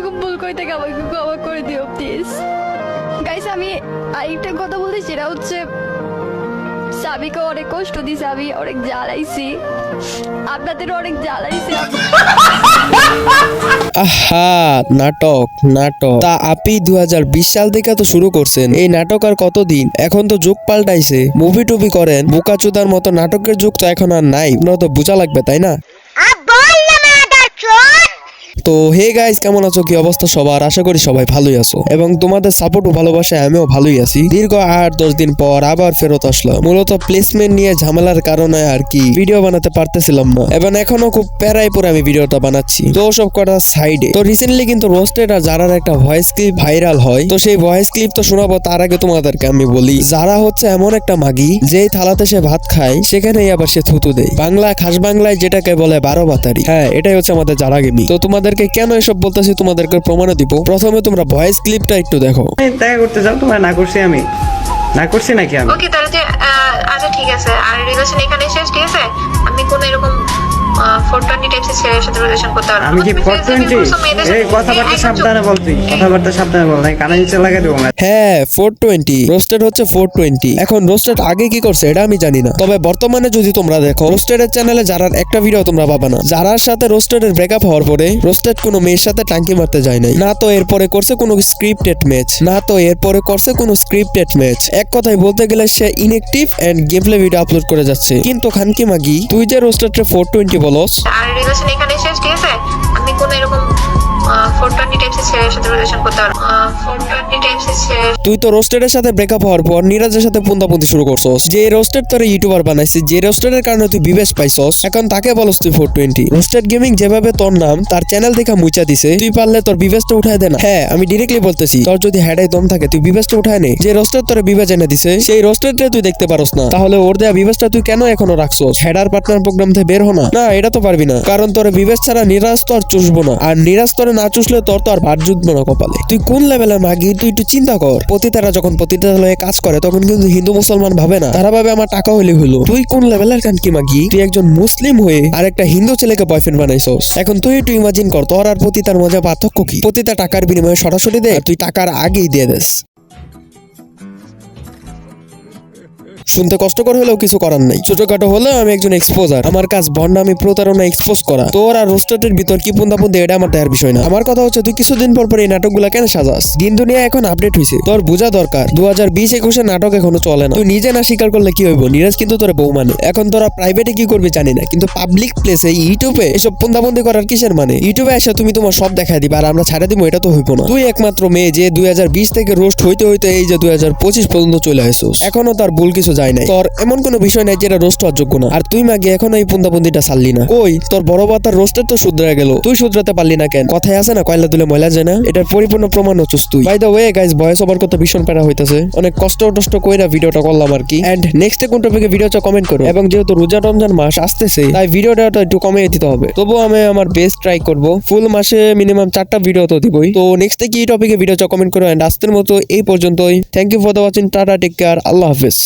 এরকম ভুল করে থাকে আমাকে ক্ষমা করে দিও প্লিজ। গাইস আমি আরেকটা কথা বলতে, সেটা হচ্ছে সাবিকে অনেক কষ্ট দিয়েছে, আমি অনেক জ্বালাইছি, আপনাদের অনেক জ্বালাইছি। আহা, নাটক নাটক তা আপনি 2020 সাল থেকে তো শুরু করছেন এই নাটক, আর কতদিন? এখন তো যুগ পাল্টাইছে, মুভি টুভি করেন, বোকাচোদার মতো নাটকের যুগ তো এখন আর নাই, আপনার তো বোঝা লাগবে তাই না? তো হে গাইস, কেমন আছো? কি অবস্থা সবার? আশা করি সবাই ভালোই আছো এবং তোমাদের সাপোর্ট ও ভালোবাসায় আমিও ভালোই আছি। দীর্ঘ 8-10 দিন পর আবার ফেরত আসলাম, মূলত প্লেসমেন্ট নিয়ে ঝামেলার কারণে আর কি ভিডিও বানাতে পারতেছিলাম না, এবং এখনো খুব প্যারাই পরে আমি ভিডিওটা বানাচ্ছি। তো সব কটা সাইডে তো রিসেন্টলি কিন্তু রোস্টেড আর যারার একটা ভয়েস ক্লিপ ভাইরাল হয়, তো সেই ভয়েস ক্লিপ তো শোনাবো, তার আগে তোমাদেরকে আমি বলি, যারা হচ্ছে এমন একটা মাগি যেই থালাতে সে ভাত খায় সেখানেই আবার সে থুতু দেয়। বাংলা খাস বাংলায় যেটাকে বলে 12 বাতারি। হ্যাঁ, এটাই হচ্ছে আমাদের যারা গেমি। তো তোমাদেরকে কেন এসব বলতেছি তোমাদেরকে প্রমাণও দিব। প্রথমে তোমরা ভয়েস ক্লিপটা একটু দেখো। দেখা করতে যাও, তোমার না করছি আমি, না করছি নাকি আমি? ওকে তাহলে যে আচ্ছা ঠিক আছে, আর রিলেশন এখানে শেষ, ঠিক আছে? আমি কোন এরকম 420 টাইপস ছেলের সাথে রিলেশন করতে পারবো না। আমি কি 420? এই কথাবার্তা সাবধানে বলতি, কথাবার্তা সাবধানে বল, নাই কানে নিচে লাগাই দেবো। হ্যাঁ, 420 রোস্টেড হচ্ছে 420। এখন রোস্টেড আগে কি করছে এটা আমি জানি না, তবে বর্তমানে যদি তোমরা দেখো রোস্টেডের চ্যানেলে যারার একটা ভিডিও তোমরা পাবা না। যারার সাথে রোস্টেডের ব্রেকআপ হওয়ার পরে রোস্টেড কোনো মেয়ের সাথে টাঙ্কি মারতে যায় নাই, না তো এরপরে করছে কোনো স্ক্রিপ্টেড ম্যাচ, না তো এরপরে করছে কোনো স্ক্রিপ্টেড ম্যাচ। এক কথায় বলতে গেলে সে inactive and gameplay video upload করে যাচ্ছে। কিন্তু খানকি মাগি, তুই যে রোস্টেডে 420 বলস, আর রিলেশন এখানে শেষ, ঠিক আছে? আমি কোন এরকম 420 টাইপস ছেলের সাথে রিলেশন করতে পারবো না। 420 টাইপস ছেলে। তুই তো রোস্টেডের সাথে ব্রেকআপ হওয়ার পর নিরাজের সাথে পুন্দাপুন্দি শুরু করছস। যে রোস্টেড তোর ইউটিউবার বানাইছিস, যে রোস্টেডের কারণে তুই বিবেশ পাইছস, এখন তাকে বলস তুই 420। রোস্টেড গেমিং যেভাবে তোর নাম তার চ্যানেল থেকে মুচা দিছে, তুই পারলে তোর বিবেশটা উঠায় দে না। হ্যাঁ, আমি ডিরেক্টলি বলতেছি, তোর যদি হেডাই দম থাকে তুই বিবেশটা উঠায় নে। যে রোস্টেড তোর বিবেচ এনে দিছে সেই রোস্টেডে তুই দেখতে পারস না, তাহলে ওর দেয়া বিবেশটা তুই কেন এখনো রাখছস? হেডার পার্টনার প্রোগ্রাম থেকে বের হ না। না, এটা তো পারবি না, কারণ তোর বিবেশ ছাড়া নিরাজ তো আর চুষবো না, আর নিরাজ তোরে না চুষলে তোর তো আর ভাত জুটবো না কপালে। তুই কোন লেভেলের মাগি তুই একটু চিন্তা কর। পতিতারা যখন পতিতালয়ে কাজ করে তখন কিন্তু হিন্দু মুসলমান ভাবে না, তারা ভাবে আমার টাকা হইলে হইলো। তুই কোন লেভেলের কানকি মাগি? তুই একজন মুসলিম হয়ে আর একটা হিন্দু ছেলেকে বয়ফ্রেন্ড বানাইছস। এখন তুই একটু ইমাজিন কর, তোর আর পতিতার মধ্যে পার্থক্য কি? পতিতা টাকার বিনিময়ে সরাসরি দেয়, তুই টাকার আগেই দিয়ে দেস। শুনতে কষ্টকর হলেও কিছু করার নাই, ছোটখাটো হলেও আমি একজন এক্সপোজার। আমার কাজ ভণ্ডামি প্রতারণা এক্সপোজ করা। তোর আর রোস্টেডের ভিতর কি পুন্দাপুন্দি এটা আমার দেয়ার বিষয় না। আমার কথা হচ্ছে তুই কিছুদিন পর পর এই নাটকগুলা কেন সাজাস? দিন দুনিয়া এখন আপডেট হয়েছে, তোর বোঝা দরকার 2020-21 নাটক এখনো চলে না। তুই নিজে না স্বীকার করলে কি হইব? নিরাজ কিন্তু তোর বউ মানে। এখন তোরা প্রাইভেটে কি করবি জানি না, কিন্তু পাবলিক প্লেসে ইউটিউবে এসব পুন্দাপুন্দি করার কিসের মানে? ইউটিউবে এসে তুমি তোমার সব দেখাই দিবা আর আমরা ছাড়া দিব, এটা তো হইব না। তুই একমাত্র মেয়ে যে 2020 থেকে রোস্ট হইতে হইতে এই যে 2025 পর্যন্ত চলে আসছিস, এখনো তার ভুল কিছু যায় নাই। তোর এমন কোনো বিষয় নাই যেটা রোস্ট হওয়ার যোগ্য না। আর তুই মাগে এখনো এই পুন্দাপুন্দিটা ছাড়লি না। কই তোর বড় বাতার রোস্টের তো শুধরে গেল, তুই শুধরাতে পারলি না কেন? কথায় আছে না, কয়লা তুলে ময়লা যায় না, এটার পরিপূর্ণ প্রমাণ হচ্ছিস তুই। By the way guys, voice over করতে ভীষণ প্যারা হইতাছে, অনেক কষ্ট কইরা ভিডিওটা করলাম আর কি। এন্ড নেক্সট কোন টপিকে ভিডিও চাও কমেন্ট করো, এবং যেহেতু রোজা রমজান মাস আসতেছে তাই ভিডিওটা একটু কমিয়ে দিতে হবে। তবুও আমি আমার বেস্ট ট্রাই করব, ফুল মাসে মিনিমাম 4টা ভিডিও তো দিবই। তো নেক্সট কি টপিকে ভিডিও চাও কমেন্ট করো। এন্ড আজকের মতো এই পর্যন্তই। Thank you for the watching. Tata, take care, আল্লাহ হাফেজ।